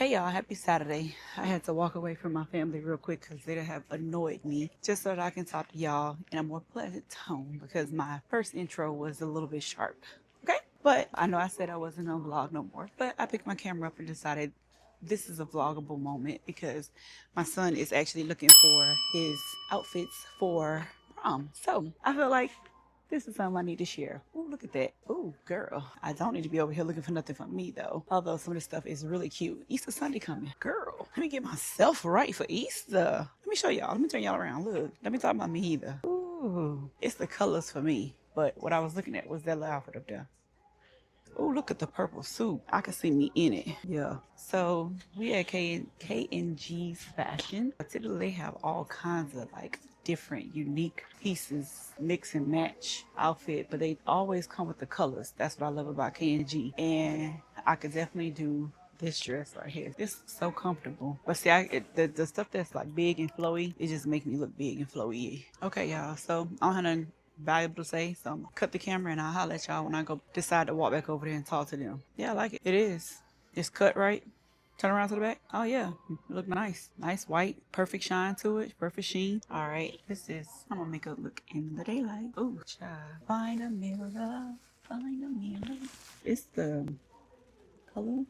Hey y'all, happy Saturday. I had to walk away from my family real quick because they have annoyed me just so that I can talk to y'all in a more pleasant tone because my first intro was a little bit sharp. Okay? But I know I said I wasn't on vlog no more, but I picked my camera up and decided this is a vloggable moment because my son is actually looking for his outfits for prom. So I feel like this is something I need to share. Oh, look at that. Oh, girl. I don't need to be over here looking for nothing for me, though. Although some of this stuff is really cute. Easter Sunday coming. Girl, let me get myself right for Easter. Let me show y'all. Let me turn y'all around. Look. Let me talk about me either. Ooh, it's the colors for me. But what I was looking at was that little outfit up there. Oh, look at the purple suit. I can see me in it. Yeah. So we at K&G's Fashion. Typically they have all kinds of like different unique pieces, mix and match outfit, but they always come with the colors. That's what I love about K&G. And I could definitely do this dress right here. This is so comfortable. But see, the stuff that's like big and flowy, it just makes me look big and flowy. Okay, y'all. So I don't have nothing valuable to say, so I'm gonna cut the camera and I'll holler at y'all when I go decide to walk back over there and talk to them. Yeah, I like it. It is. It's cut right. Turn around to the back. Oh yeah, look nice. Nice white, perfect shine to it, perfect sheen. All right, this is I'm gonna make it look in the daylight. Ooh, child. Find a mirror, find a mirror. It's the color.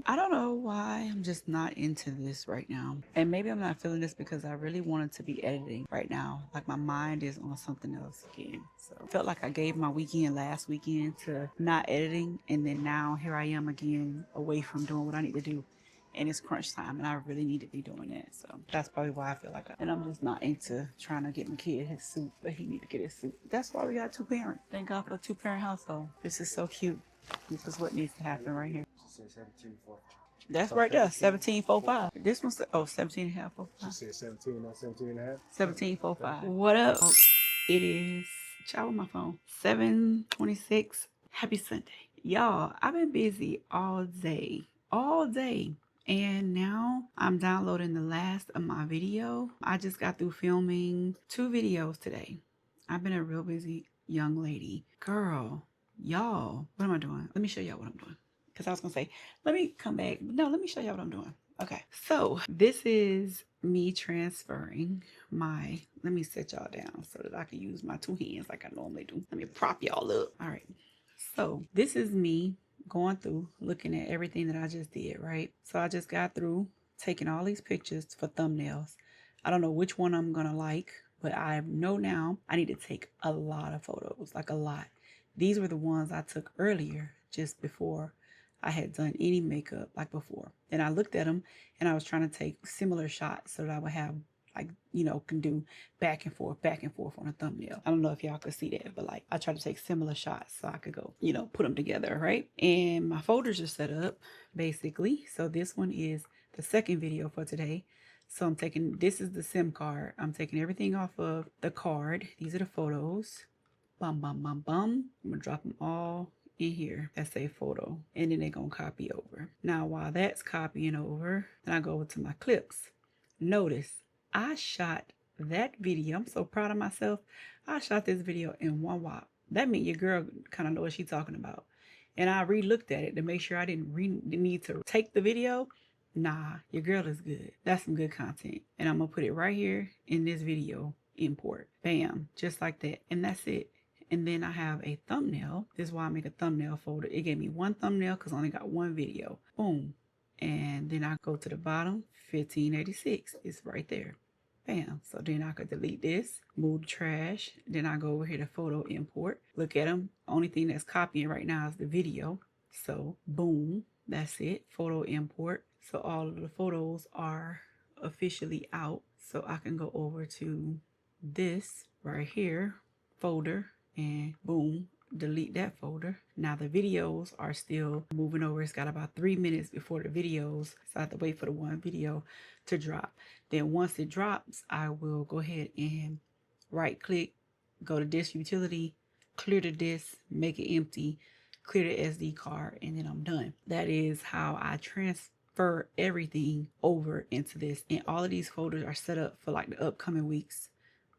I don't know why I'm just not into this right now. And maybe I'm not feeling this because I really wanted to be editing right now. Like my mind is on something else again. So I felt like I gave my weekend last weekend to not editing. And then now here I am again away from doing what I need to do. And it's crunch time and I really need to be doing that. So that's probably why I feel like and I'm just not into trying to get my kid his suit, but he need to get his suit. That's why we got two parents. Thank God for a 2-parent household. This is so cute. This is what needs to happen right here. That's right there, 1745. This one's, 17 and a half, 45. She said 17, not 17 and a half? 1745. What up? It is, child with my phone, 7:26. Happy Sunday. Y'all, I've been busy all day. And now I'm downloading the last of my video. I just got through filming 2 videos today. I've been a real busy young lady. Girl, y'all, what am I doing? Let me show y'all what I'm doing. Because I was going to say, let me come back. No, let me show y'all what I'm doing. Okay, so this is me transferring my, let me set y'all down so that I can use my 2 hands like I normally do. Let me prop y'all up. All right, so this is me going through looking at everything that I just did, right? So I just got through taking all these pictures for thumbnails. I don't know which one I'm going to like, but I know now I need to take a lot of photos, like a lot. These were the ones I took earlier just before I had done any makeup like before. And I looked at them and I was trying to take similar shots so that I would have like, you know, can do back and forth on a thumbnail. I don't know if y'all could see that, but like I tried to take similar shots so I could go, you know, put them together, right? And my folders are set up basically. So this one is the second video for today. So I'm taking, this is the SIM card. I'm taking everything off of the card. These are the photos. Bum, bum, bum, bum. I'm gonna drop them all in here. That's a photo. And then they're gonna copy over. Now while that's copying over, then I go over to my clips. Notice I shot that video. I'm so proud of myself. I shot this video in one whop. That means your girl kind of know what she's talking about. And I re-looked at it to make sure I didn't need to take the video. Nah, your girl is good. That's some good content. And I'm gonna put it right here in this video import. Bam, just like that. And that's it. And then I have a thumbnail. This is why I make a thumbnail folder. It gave me one thumbnail because I only got one video. Boom. And then I go to the bottom, 1586. It's right there. Bam. So then I could delete this, move the trash. Then I go over here to photo import. Look at them. Only thing that's copying right now is the video. So boom, that's it. Photo import. So all of the photos are officially out. So I can go over to this right here, folder. And boom, delete that folder. Now the videos are still moving over. It's got about 3 minutes before the videos. So I have to wait for the one video to drop. Then once it drops, I will go ahead and right click, go to disk utility, clear the disk, make it empty, clear the SD card, and then I'm done. That is how I transfer everything over into this. And all of these folders are set up for like the upcoming weeks,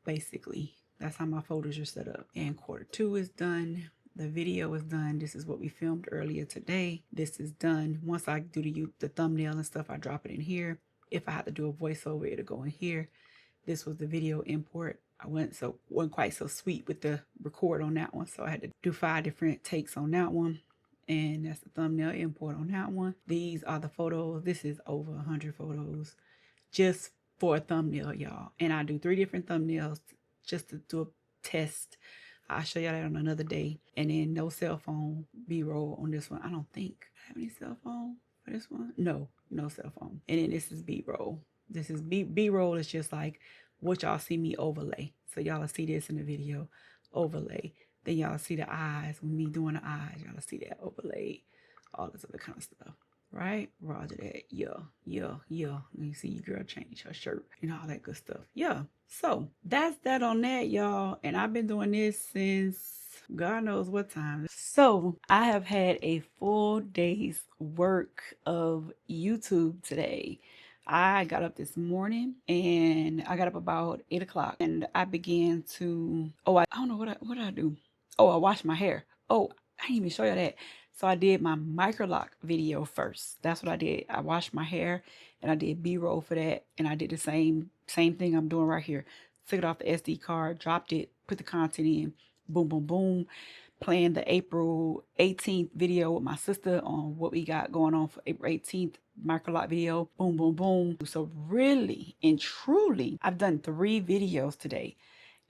basically. That's how my folders are set up. And quarter 2 is done. The video is done. This is what we filmed earlier today. This is done. Once I do the thumbnail and stuff, I drop it in here. If I have to do a voiceover, it'll go in here. This was the video import. I wasn't quite so sweet with the record on that one, so I had to do 5 different takes on that one. And that's the thumbnail import on that one. These are the photos. This is over 100 photos just for a thumbnail, y'all. And I do 3 different thumbnails just to do a test. I'll show y'all that on another day. And then no cell phone B-roll on this one. I don't think I have any cell phone for this one. No cell phone. And then this is B-roll. This is B-roll is just like what y'all see me overlay. So y'all will see this in the video overlay. Then y'all see the eyes, with me doing the eyes. Y'all will see that overlay, all this other kind of stuff. Right? Roger that. Yeah. And you see your girl change her shirt and all that good stuff. Yeah. So that's that on that, y'all. And I've been doing this since God knows what time. So I have had a full day's work of YouTube today. I got up this morning and I got up about 8 o'clock and I began to, I don't know what did I do? Oh, I washed my hair. Oh, I didn't even show you that. So I did my micro-lock video first. That's what I did. I washed my hair and I did B-roll for that. And I did the same thing I'm doing right here. Took it off the SD card, dropped it, put the content in, boom, boom, boom. Playing the April 18th video with my sister on what we got going on for April 18th micro-lock video. Boom, boom, boom. So really and truly, I've done 3 videos today.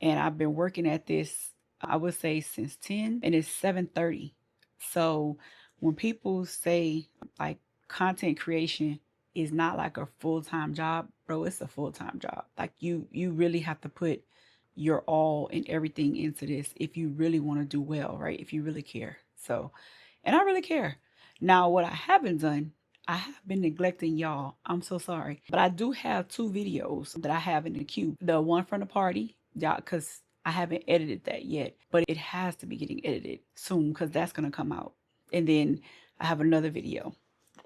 And I've been working at this, I would say, since 10 and it's 7:30. So when people say like content creation is not like a full-time job, bro, it's a full-time job. Like you really have to put your all and everything into this if you really want to do well, right? If you really care. So, and I really care. Now, what I haven't done, I have been neglecting y'all. I'm so sorry. But I do have 2 videos that I have in the queue. The one from the party, y'all, because I haven't edited that yet, but it has to be getting edited soon because that's going to come out. And then I have another video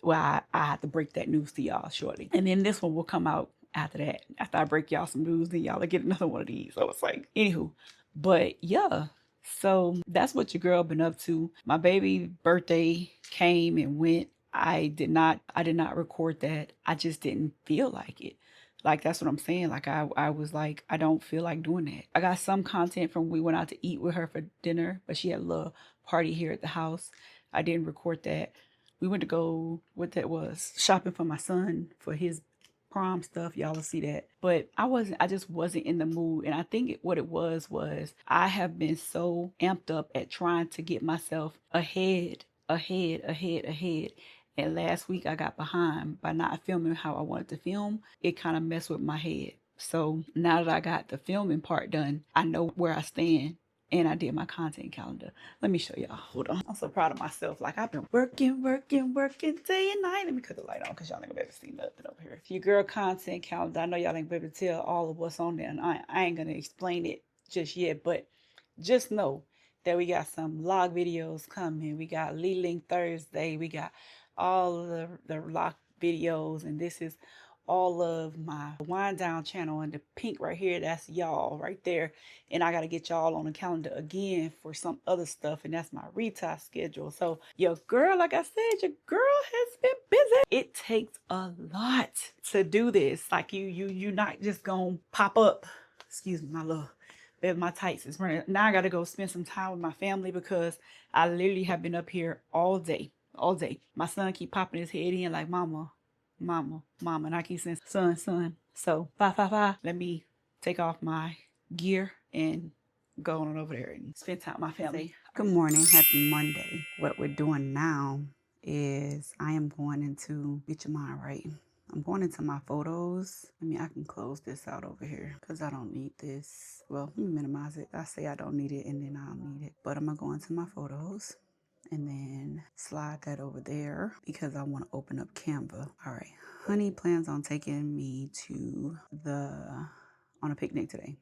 where I have to break that news to y'all shortly. And then this one will come out after that. After I break y'all some news, then y'all will get another one of these. So it's like, anywho. But yeah, so that's what your girl been up to. My baby birthday came and went. I did not record that. I just didn't feel like it. Like, that's what I'm saying. Like, I was like, I don't feel like doing that. I got some content from we went out to eat with her for dinner, but she had a little party here at the house. I didn't record that. We went to go, what that was, shopping for my son for his prom stuff. Y'all will see that. But I just wasn't in the mood. And I think what it was I have been so amped up at trying to get myself ahead. And last week I got behind by not filming how I wanted to film. It kind of messed with my head. So now that I got the filming part done, I know where I stand. And I did my content calendar. Let me show y'all. Hold on. I'm so proud of myself. Like, I've been working day and night. Let me cut the light on because y'all ain't gonna be able to see nothing over here. Your girl content calendar. I know y'all ain't gonna be able to tell all of what's on there. And I ain't gonna explain it just yet. But just know that we got some log videos coming. We got Lee Link Thursday. We got all of the lock videos. And this is all of my wind down channel, and the pink right here, that's y'all right there. And I got to get y'all on the calendar again for some other stuff, and that's my retire schedule. So your girl, like I said, your girl has been busy. It takes a lot to do this. Like you not just gonna pop up. Excuse me, my love. My tights is running. Now I got to go spend some time with my family because I literally have been up here all day. My son keep popping his head in like, mama. And I keep saying, son. So, bye. Let me take off my gear and go on over there and spend time with my family. Good morning. Happy Monday. What we're doing now is I am going into, get your mind right. I'm going into my photos. I can close this out over here because I don't need this. Well, let me minimize it. I say I don't need it and then I'll need it. But I'm going to go into my photos and then slide that over there because I want to open up Canva. All right. Honey plans on taking me to on a picnic today.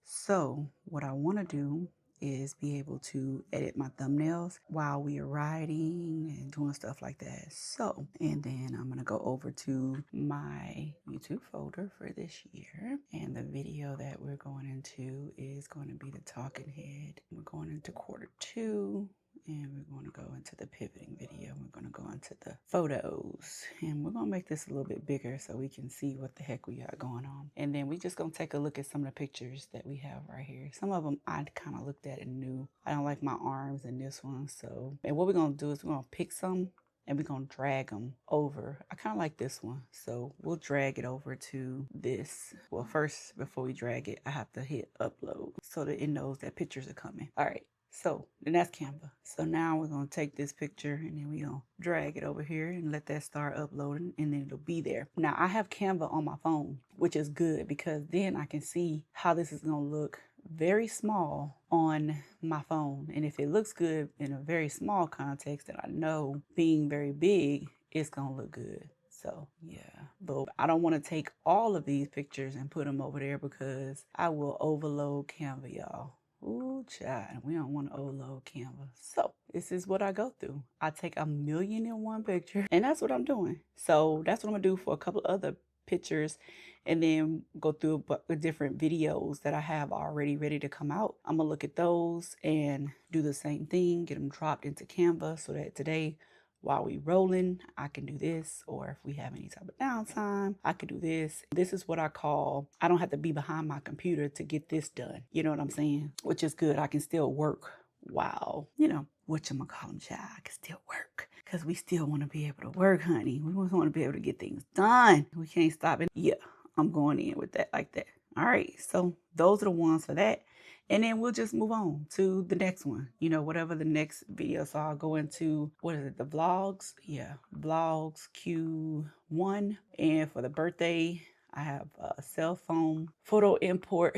So what I want to do is be able to edit my thumbnails while we are riding and doing stuff like that. So, and then I'm gonna go over to my YouTube folder for this year, and the video that we're going into is going to be the talking head. We're going into quarter 2. And we're going to go into the pivoting video. We're going to go into the photos. And we're going to make this a little bit bigger so we can see what the heck we got going on. And then we just going to take a look at some of the pictures that we have right here. Some of them I kind of looked at and knew. I don't like my arms in this one. So, and what we're going to do is we're going to pick some and we're going to drag them over. I kind of like this one. So we'll drag it over to this. Well, first, before we drag it, I have to hit upload so that it knows that pictures are coming. All right. So then that's Canva. So now we're going to take this picture and then we're going to drag it over here and let that start uploading, and then it'll be there. Now I have Canva on my phone, which is good because then I can see how this is going to look very small on my phone. And if it looks good in a very small context, then I know being very big, it's going to look good. So yeah, but I don't want to take all of these pictures and put them over there because I will overload Canva, y'all. Ooh, child, we don't want to overload Canva. So this is what I go through. I take 1,000,001 picture, and that's what I'm doing. So that's what I'm gonna do for a couple of other pictures, and then go through different videos that I have already ready to come out. I'm gonna look at those and do the same thing, get them dropped into Canva so that today, while we rolling, I can do this, or if we have any type of downtime, I could do this. This is what I call, I don't have to be behind my computer to get this done. You know what I'm saying? Which is good. I can still work while, you know, whatchamacallem, child, I can still work. Because we still want to be able to work, honey. We want to be able to get things done. We can't stop it. Yeah, I'm going in with that like that. All right, so those are the ones for that. And then we'll just move on to the next one, you know, whatever the next video. So I'll go into, what is it, the vlogs? Yeah, vlogs Q1. And for the birthday, I have a cell phone photo import.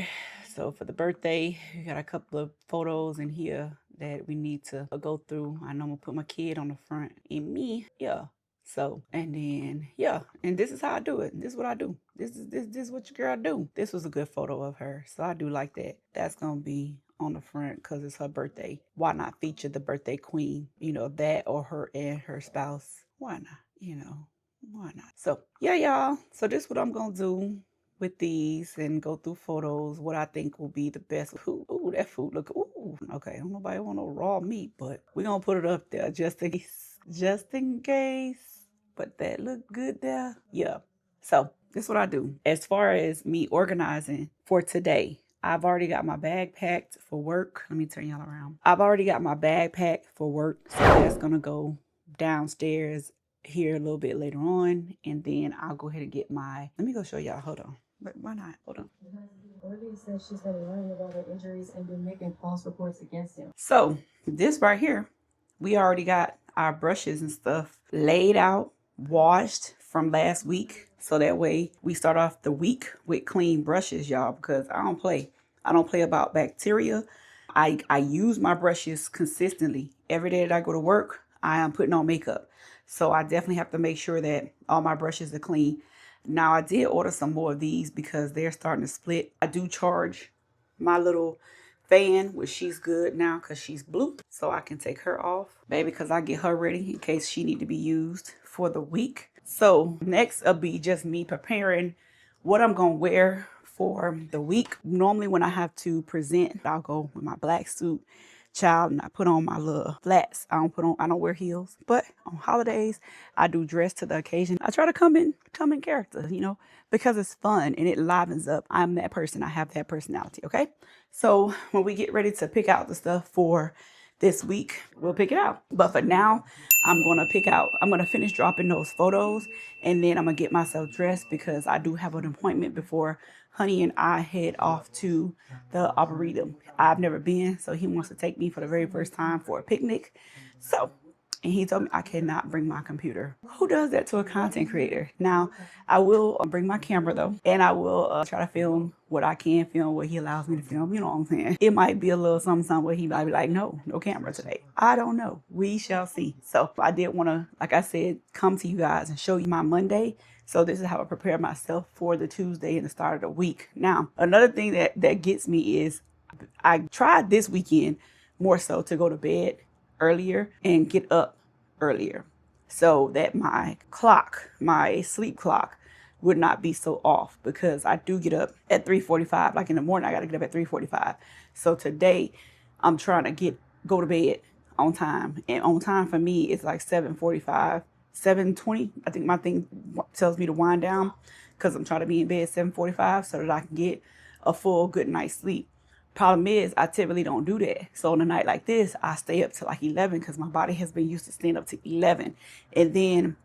So for the birthday, we got a couple of photos in here that we need to go through. I know I'm gonna put my kid on the front and me. Yeah. So, and then, yeah, and this is how I do it. This is what I do. This is what your girl do. This was a good photo of her. So I do like that. That's going to be on the front because it's her birthday. Why not feature the birthday queen? You know, that or her and her spouse. Why not? You know, why not? So, yeah, y'all. So this is what I'm going to do with these and go through photos, what I think will be the best. Ooh, that food look, ooh. Okay, don't nobody want no raw meat, but we're going to put it up there just in case. Just in case. But that look good there. Yeah. So this is what I do. As far as me organizing for today, I've already got my bag packed for work. Let me turn y'all around. I've already got my bag packed for work. So that's going to go downstairs here a little bit later on. And then I'll go ahead and get my, let me go show y'all. Hold on. But why not? Hold on. Olivia says she's been learning about her injuries and been making false reports against him. So this right here, we already got our brushes and stuff laid out, washed from last week. So that way we start off the week with clean brushes, y'all, because I don't play. I don't play about bacteria. I use my brushes consistently. Every day that I go to work, I am putting on makeup. So I definitely have to make sure that all my brushes are clean. Now I did order some more of these because they're starting to split. I do charge my little fan, which she's good now because she's blue. So I can take her off, baby, because I get her ready in case she need to be used for the week. So next will be just me preparing what I'm going to wear for the week. Normally when I have to present, I'll go with my black suit, child, and I put on my little flats. I don't wear heels, but on holidays I do dress to the occasion. I try to come in character, you know, because it's fun and it livens up. I'm that person. I have that personality. Okay. So when we get ready to pick out the stuff for this week, we'll pick it out. But for now, I'm going to finish dropping those photos, and then I'm going to get myself dressed because I do have an appointment before Honey and I head off to the Arboretum. I've never been, so he wants to take me for the very first time for a picnic. So, and he told me I cannot bring my computer. Who does that to a content creator? Now, I will bring my camera though, and I will try to film what I can film, what he allows me to film. You know what I'm saying? It might be a little something where he might be like, no camera today. I don't know. We shall see. So I did want to, like I said, come to you guys and show you my Monday. So this is how I prepare myself for the Tuesday and the start of the week. Now, another thing that gets me is I tried this weekend more so to go to bed earlier and get up earlier so that my sleep clock would not be so off, because I do get up at 3:45. Like in the morning, I got to get up at 3:45. So today I'm trying to go to bed on time. And on time for me is like 7:45, 7:20. I think my thing tells me to wind down, because I'm trying to be in bed 7:45 so that I can get a full good night's sleep. Problem is, I typically don't do that. So on a night like this, I stay up to like 11, because my body has been used to staying up to 11. And then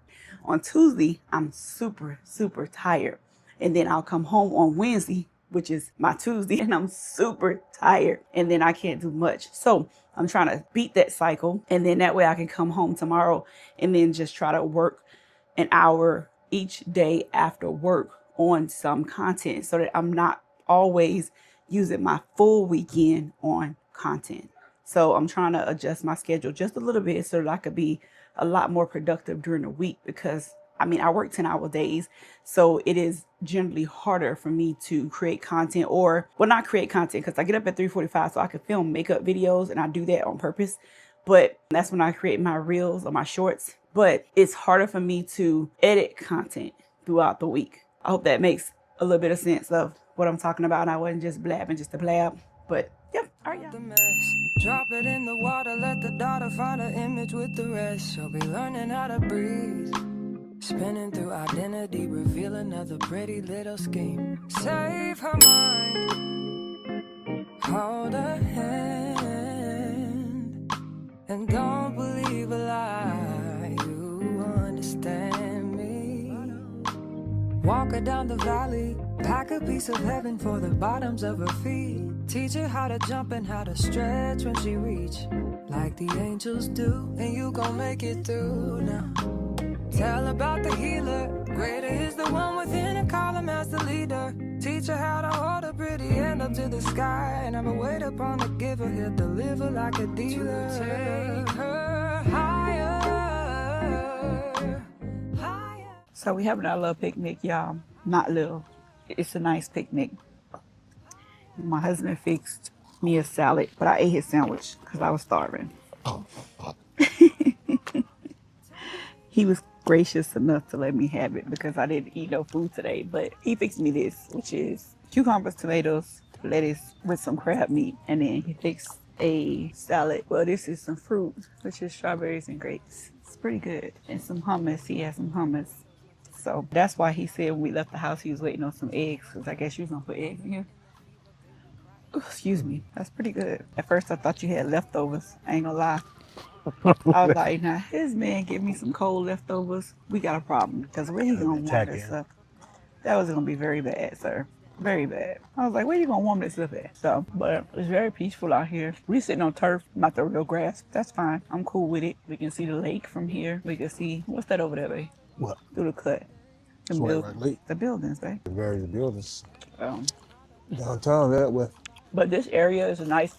on Tuesday, I'm super, super tired. And then I'll come home on Wednesday, which is my Tuesday, and I'm super tired. And then I can't do much. So I'm trying to beat that cycle. And then that way I can come home tomorrow and then just try to work an hour each day after work on some content, so that I'm not always using my full weekend on content. So I'm trying to adjust my schedule just a little bit so that I could be a lot more productive during the week, because I work 10-hour days. So it is generally harder for me to create content, or, well, not create content, because I get up at 3:45 so I can film makeup videos, and I do that on purpose. But that's when I create my reels or my shorts. But it's harder for me to edit content throughout the week. I hope that makes a little bit of sense of what I'm talking about. I wasn't just blabbing just to blab. But yep, all right, y'all. Drop it in the water, let the daughter find an image with the rest. She'll be learning how to breathe, spinning through identity, reveal another pretty little scheme. Save her mind, hold her hand, and don't believe a lie. You understand me. Walk her down the valley, pack a piece of heaven for the bottoms of her feet. Teach her how to jump and how to stretch when she reach, like the angels do, and you gon' make it through now. Tell about the healer, greater is the one within, and call him as the leader. Teach her how to hold a pretty hand up to the sky, and never wait upon the giver, he'll deliver like a dealer. To take her higher, higher. So we having our little picnic, y'all. Not little. It's a nice picnic. My husband fixed me a salad, but I ate his sandwich because I was starving. He was gracious enough to let me have it because I didn't eat no food today. But he fixed me this, which is cucumbers, tomatoes, lettuce with some crab meat. And then he fixed a salad. Well, this is some fruit, which is strawberries and grapes. It's pretty good. And some hummus. He has some hummus. So that's why he said when we left the house, he was waiting on some eggs, because I guess you was going to put eggs in here. Ooh, excuse me. That's pretty good. At first, I thought you had leftovers. I ain't gonna lie. I was like, now, his man give me some cold leftovers. We got a problem, because where he gonna warm this up? That was gonna be very bad, sir. Very bad. I was like, where you gonna warm this up at? So, but it's very peaceful out here. We sitting on turf, not the real grass. That's fine. I'm cool with it. We can see the lake from here. We can see, what's that over there, babe? What? Through the cut. The buildings, babe. The various buildings. Um, Downtown that way. But this area is a nice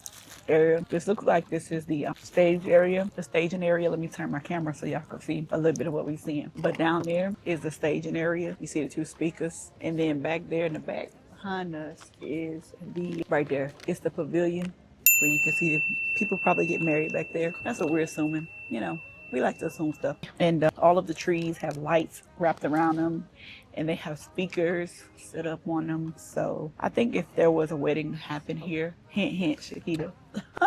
area. This looks like this is the stage area, the staging area. Let me turn my camera so y'all can see a little bit of what we're seeing. But down there is the staging area. You see the two speakers. And then back there in the back behind us is right there. It's the pavilion where you can see the people probably get married back there. That's what we're assuming. You know, we like to assume stuff. And all of the trees have lights wrapped around them. And they have speakers set up on them. So I think if there was a wedding to happen here, hint, hint, Shakita,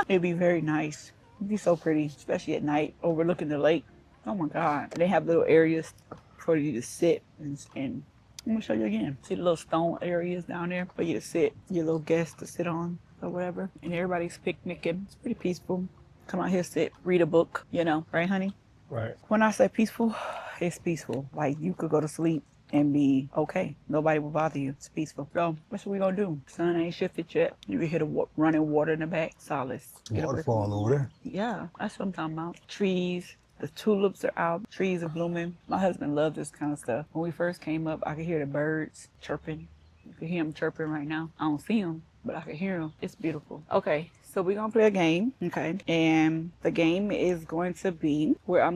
it'd be very nice. It'd be so pretty, especially at night, overlooking the lake. Oh my God. They have little areas for you to sit and I'm gonna show you again. See the little stone areas down there for you to sit, your little guests to sit on or whatever. And everybody's picnicking. It's pretty peaceful. Come out here, sit, read a book, you know, right, honey? Right. When I say peaceful, it's peaceful. Like you could go to sleep and be okay. Nobody will bother you. It's peaceful. So that's what we gonna do. Sun ain't shifted yet. You can hear the running water in the back. Solace. Waterfall over there. Yeah, that's what I'm talking about. Trees. The tulips are out. Trees are blooming. My husband loves this kind of stuff. When we first came up, I could hear the birds chirping. You can hear them chirping right now. I don't see them, but I can hear them. It's beautiful. Okay, so we're gonna play a game. Okay, and the game is going to be where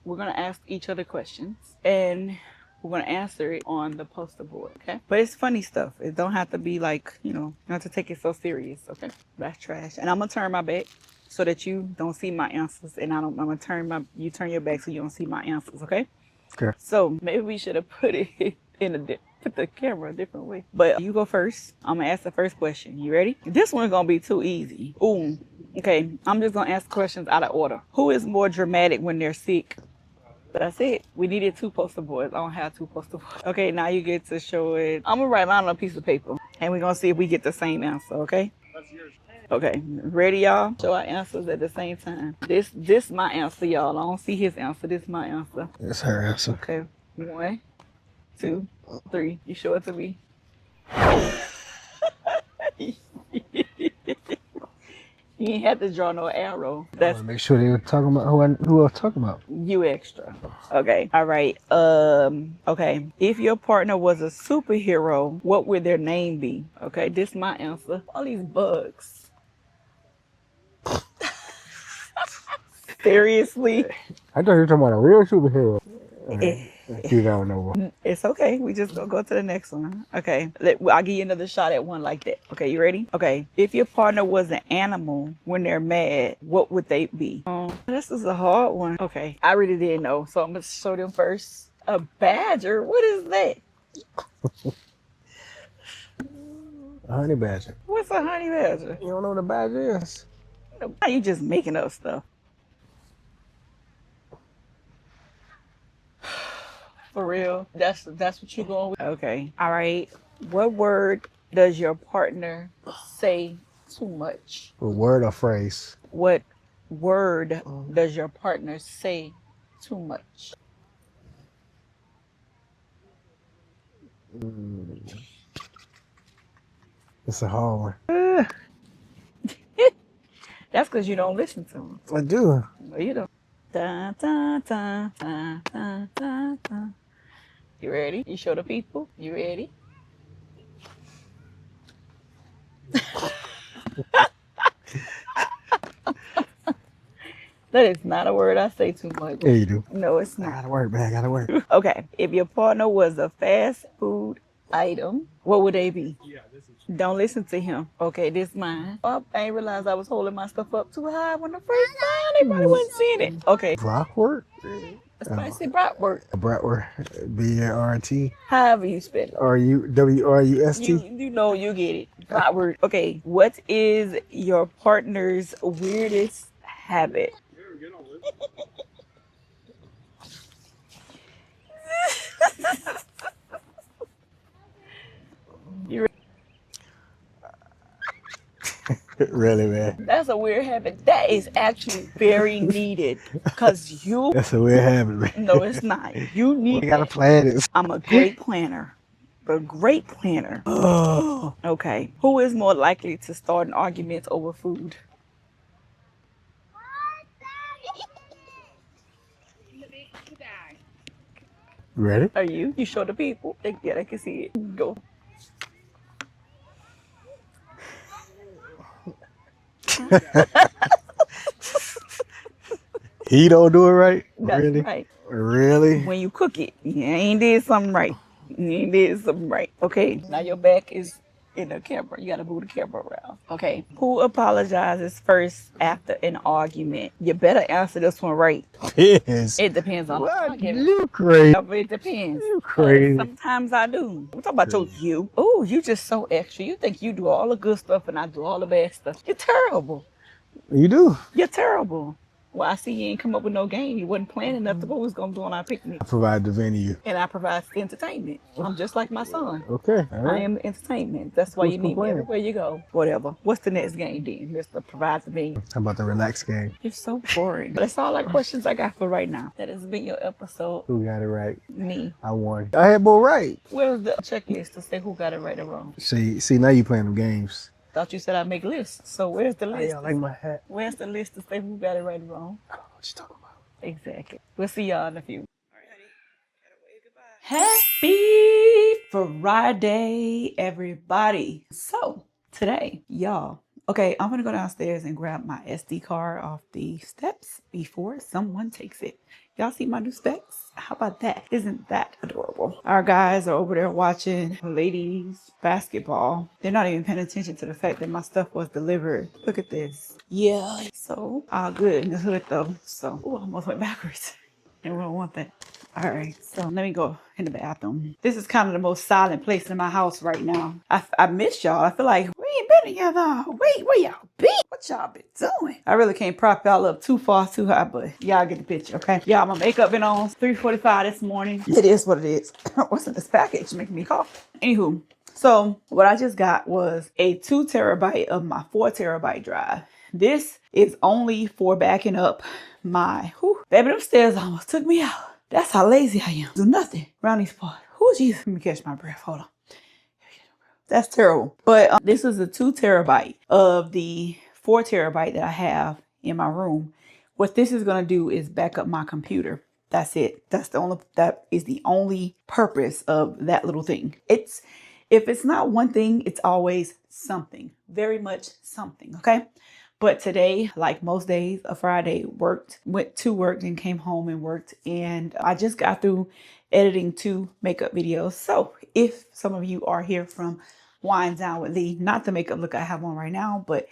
we're gonna ask each other questions, and We're going to answer it on the poster board, okay? But it's funny stuff. It don't have to be like, you know, not to take it so serious, okay? That's trash. And I'm going to turn my back so that you don't see my answers. And I'm going to you turn your back so you don't see my answers, okay? Okay. So maybe we should have put it put the camera a different way. But you go first. I'm going to ask the first question. You ready? This one's going to be too easy. Ooh. Okay. I'm just going to ask questions out of order. Who is more dramatic when they're sick? That's it. We needed 2 poster boards. I don't have 2 poster boards. Okay, now you get to show it. I'm going to write mine on a piece of paper. And we're going to see if we get the same answer, okay? That's yours. Okay, ready, y'all? Show our answers at the same time. This my answer, y'all. I don't see his answer. This my answer. It's her answer. Okay, 1, 2, 3. You show it to me. You ain't have to draw no arrow. That's Make sure they were talking about who I was talking about. you extra. Okay. All right. Okay. If your partner was a superhero, what would their name be? Okay. This my answer. All these bugs. Seriously? I thought you were talking about a real superhero. You don't know. It's okay. We just gonna go to the next one. Okay. I'll give you another shot at one like that. Okay, you ready? Okay. If your partner was an animal when they're mad, what would they be? This is a hard one. Okay. I really didn't know, so I'm gonna show them first. A badger? What is that? A honey badger. What's a honey badger? You don't know what a badger is? Why you just making up stuff? For real? That's what you going with? Okay. All right. What word does your partner say too much? A word or phrase? What word does your partner say too much? It's a hard one. That's because you don't listen to them. I do. No, you don't. Da, da, da, da, da, da, da. You ready? You show the people? You ready? That is not a word I say too much. Yeah, you do. No, it's I not. gotta work, man. I gotta work. Okay. If your partner was a fast food item, what would they be? Don't listen to him. Okay, this mine. Oh, I didn't realize I was holding my stuff up too high when the first time. They probably wasn't seeing it. Okay. Brockwort? Spicy bratwurst. Bratwort. B-A-R-T. However you spell it. W-R-U-S-T. You know, you get it. Bratwurst. Okay. What is your partner's weirdest habit? Really, man? That's a weird habit. That is actually very needed because you. That's a weird habit, man. No, it's not. You need. You gotta plan this. I'm a great planner. A great planner. Oh. Okay. Who is more likely to start an argument over food? Ready? Are you? You show the people. They can see it. Go. He don't do it right? That's Really? right. Really? When you cook it, you ain't did something right. You ain't did something right. Okay. Now your back is in the camera. You gotta move the camera around. Okay. Who apologizes first after an argument? You better answer this one right. Yes. It depends on the What? argument. You crazy. It depends. You crazy. Sometimes I do. I'm talking about you. Oh, you just so extra. You think you do all the good stuff and I do all the bad stuff. You're terrible. You do. You're terrible. Well, I see you ain't come up with no game. You wasn't planning enough to what we was going to do on our picnic. I provide the venue. And I provide entertainment. I'm just like my son. Okay. All I right. am entertainment. That's why Who's you need me complaining? everywhere you go. Whatever. What's the next game then? Mr. Provide the venue. How about the relaxed game? You're so boring. That's all our questions I got for right now. That has been your episode. Who got it right? Me. I won. I had more right. Where's the checklist to say who got it right or wrong? See, now you playing them games. Thought you said I make lists. So where's the list? I like my hat. Where's the list to say who got it right or wrong? I don't know what you're talking about. Exactly. We'll see y'all in a few. All right, honey. Happy Friday, everybody. So today, y'all. Okay, I'm gonna go downstairs and grab my SD card off the steps before someone takes it. Y'all see my new specs? How about that? Isn't that adorable? Our guys are over there watching ladies basketball. They're not even paying attention to the fact that my stuff was delivered. Look at this. Yeah. So, all good in the hood though. So, I almost went backwards. And we don't want that. All right, so let me go in the bathroom. This is kind of the most silent place in my house right now. I miss y'all. I feel like we ain't been together. Wait, where y'all been? What y'all been doing? I really can't prop y'all up too far, too high, but y'all get the picture, okay? Y'all, my makeup been on 3:45 this morning. It is what it is. What's in this package? Making me cough. Anywho, so what I just got was a 2 terabyte of my 4 terabyte drive. This is only for backing up my, baby, them stairs almost took me out. That's how lazy I am. Do nothing around these parts. Jesus. Let me catch my breath. Hold on. That's terrible. But this is a 2 terabyte of the 4 terabyte that I have in my room. What this is going to do is back up my computer. That's it. That is the only purpose of that little thing. If it's not one thing, it's always something. Very much something. Okay. But today, like most days, a Friday, went to work and came home and worked. And I just got through editing 2 makeup videos. So if some of you are here from Wine Down with Lee, not the makeup look I have on right now, but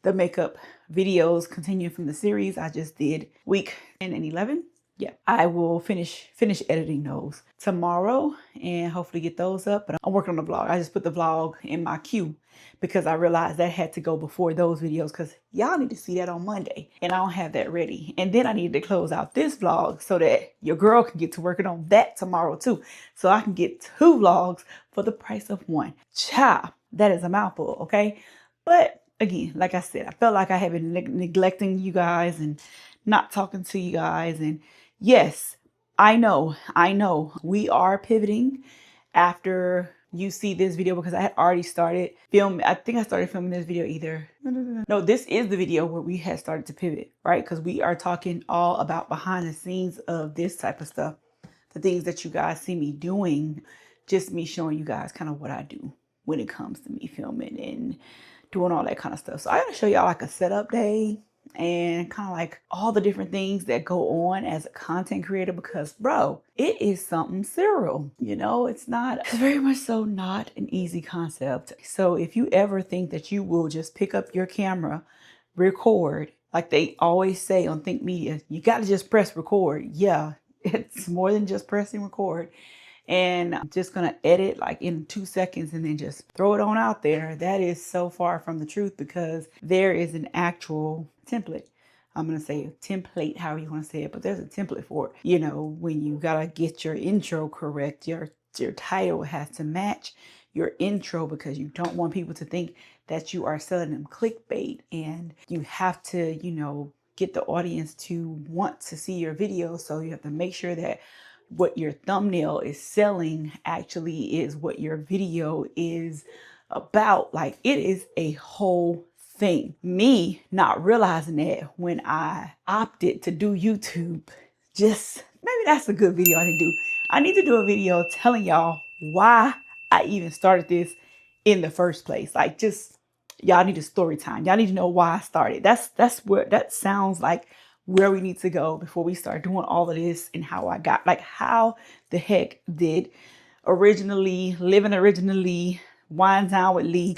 the makeup videos continuing from the series I just did week 10 and 11. Yeah, I will finish editing those tomorrow and hopefully get those up. But I'm working on the vlog. I just put the vlog in my queue because I realized that had to go before those videos because y'all need to see that on Monday and I don't have that ready. And then I need to close out this vlog so that your girl can get to working on that tomorrow too. So I can get 2 vlogs for the price of 1. Cha, that is a mouthful, okay? But again, like I said, I felt like I had been neglecting you guys and not talking to you guys. And yes, I know we are pivoting after you see this video because I had already started filming. I think I started filming this video no, this is the video where we had started to pivot, right? Because we are talking all about behind the scenes of this type of stuff, the things that you guys see me doing, just me showing you guys kind of what I do when it comes to me filming and doing all that kind of stuff. So I gotta show y'all like a setup day and kind of like all the different things that go on as a content creator because bro, it is something serial. It's very much so not an easy concept. So if you ever think that you will just pick up your camera, record, like they always say on Think Media, you got to just press record. Yeah, it's more than just pressing record. And I'm just going to edit like in 2 seconds and then just throw it on out there. That is so far from the truth because there is an actual template. I'm going to say template, however you want to say it, but there's a template for it. When you got to get your intro correct, your title has to match your intro because you don't want people to think that you are selling them clickbait, and you have to, get the audience to want to see your video. So you have to make sure that what your thumbnail is selling actually is what your video is about. Like it is a whole thing. Me not realizing that when I opted to do YouTube, just maybe that's a good video I need to do. I need to do a video telling y'all why I even started this in the first place. Like just y'all need a story time. Y'all need to know why I started. That's where that sounds like where we need to go before we start doing all of this and how I got, like how the heck did OriginaLee, Living OriginaLee, Wine Down with Lee,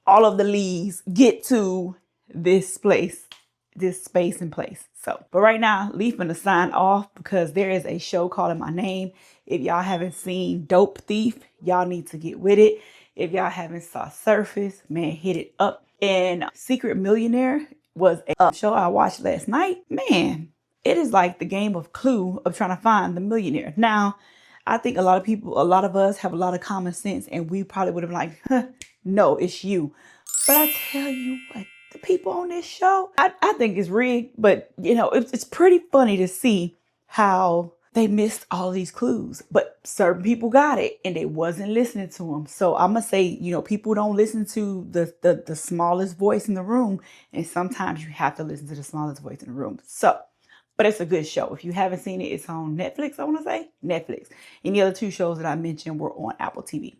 all of the Lees get to this place, this space and place. So, but right now, Lee finna sign off because there is a show calling my name. If y'all haven't seen Dope Thief, y'all need to get with it. If y'all haven't saw Surface, man, hit it up. And Secret Millionaire was a show I watched last night. Man, it is like the game of Clue of trying to find the millionaire. Now, I think a lot of us have a lot of common sense and we probably would have been like, huh, no, it's you. But I tell you what, the people on this show, I think it's rigged, but it's pretty funny to see how they missed all these clues, but certain people got it and they wasn't listening to them. So I'm gonna say, people don't listen to the smallest voice in the room, and sometimes you have to listen to the smallest voice in the room. So, but it's a good show. If you haven't seen it, it's on Netflix. I want to say Netflix. Any other 2 shows that I mentioned were on Apple TV.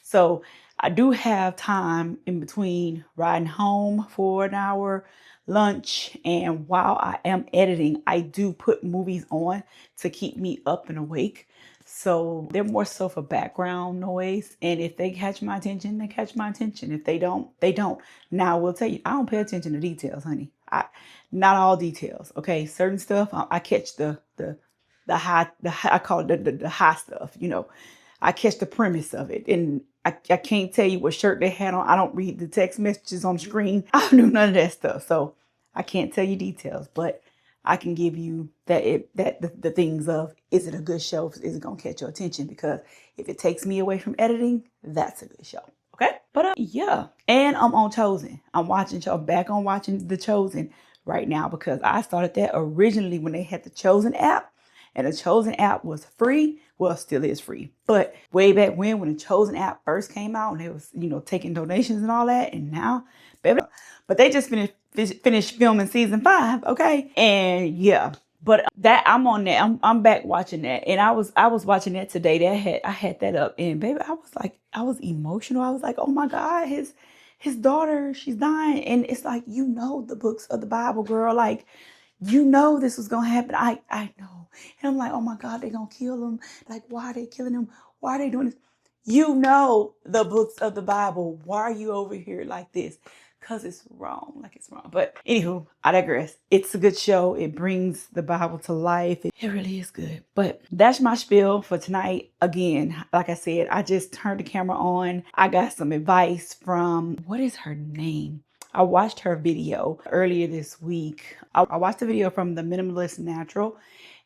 So I do have time in between riding home for an hour, lunch, and while I am editing, I do put movies on to keep me up and awake. So they're more so for background noise. And if they catch my attention, they catch my attention. If they don't, they don't. Now I will tell you, I don't pay attention to details, honey. Not all details. Okay. Certain stuff, I catch the high, I call it the high stuff, you know. I catch the premise of it. And I can't tell you what shirt they had on. I don't read the text messages on the screen. I don't do none of that stuff. So I can't tell you details, but I can give you the things of, is it a good show? Is it going to catch your attention? Because if it takes me away from editing, that's a good show. Okay. But yeah. And I'm on Chosen. I'm back on watching The Chosen right now, because I started that originally when they had the Chosen app, and the Chosen app was free. Well, still is free, but way back when the Chosen app first came out and it was, you know, taking donations and all that. And now, baby, but they just finished filming season 5. Okay. And yeah, but that I'm on that. I'm back watching that. And I was watching that today. I had that up, and baby, I was emotional. I was like, oh my God, his daughter, she's dying. And it's like, you know, the books of the Bible, girl, like, you know, this was going to happen. I know. And I'm like, oh my God, they're going to kill him. Like, why are they killing him? Why are they doing this? You know, the books of the Bible. Why are you over here like this? Because it's wrong. Like, it's wrong. But anywho, I digress. It's a good show. It brings the Bible to life. It really is good. But that's my spiel for tonight. Again, like I said, I just turned the camera on. I got some advice from, what is her name? I watched her video earlier this week. I watched the video from the Minimalist Natural,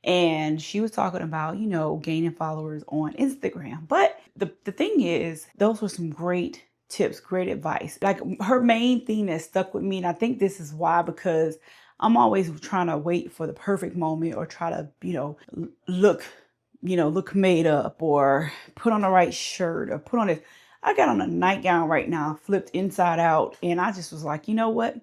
and she was talking about, you know, gaining followers on Instagram. But the thing is, those were some great tips, great advice. Like, her main thing that stuck with me, and I think this is why, because I'm always trying to wait for the perfect moment, or try to, you know, look made up, or put on the right shirt, or put on this. I got on a nightgown right now, flipped inside out. And I just was like, you know what?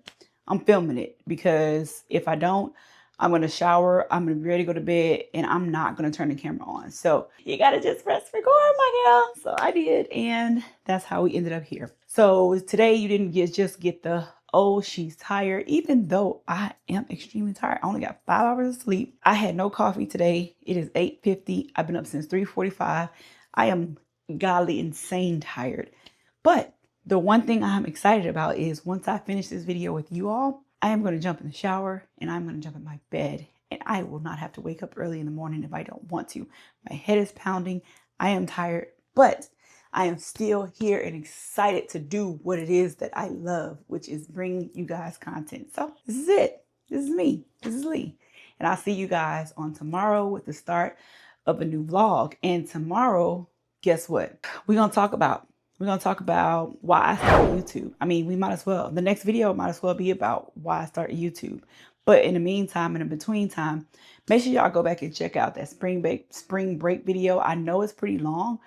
I'm filming it, because if I don't, I'm going to shower, I'm going to be ready to go to bed, and I'm not going to turn the camera on. So you got to just press record, my girl. So I did. And that's how we ended up here. So today you didn't just get the, oh, she's tired, even though I am extremely tired. I only got 5 hours of sleep. I had no coffee today. It is 8:50. I've been up since 3:45. I am godly insane tired. But the one thing I'm excited about is, once I finish this video with you all, I am going to jump in the shower, and I'm going to jump in my bed, and I will not have to wake up early in the morning if I don't want to. My head is pounding. I am tired, but I am still here and excited to do what it is that I love, which is bring you guys content. So this is it. This is me. This is Lee. And I'll see you guys on tomorrow with the start of a new vlog. And tomorrow, guess what? We're going to talk about why I started YouTube. I mean, we might as well. The next video might as well be about why I started YouTube. But in the meantime, in the between time, make sure y'all go back and check out that spring break video. I know it's pretty long,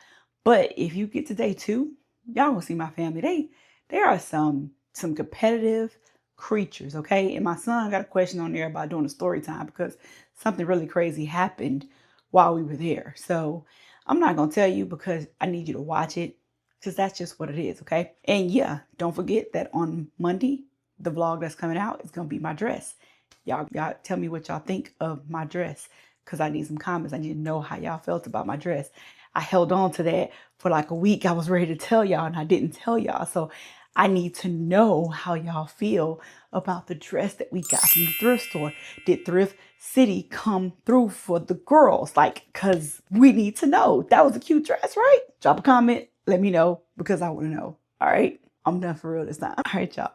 but if you get to day 2, y'all gonna see my family. They are some competitive creatures, okay? And my son got a question on there about doing a story time, because something really crazy happened while we were there. So I'm not gonna tell you, because I need you to watch it, because that's just what it is, okay? And yeah, don't forget that on Monday, the vlog that's coming out is gonna be my dress. Y'all tell me what y'all think of my dress, because I need some comments. I need to know how y'all felt about my dress. I held on to that for like a week. I was ready to tell y'all, and I didn't tell y'all. So I need to know how y'all feel about the dress that we got from the thrift store. Did Thrift City come through for the girls? Like, because we need to know. That was a cute dress, right? Drop a comment. Let me know, because I want to know. All right. I'm done for real this time. All right, y'all.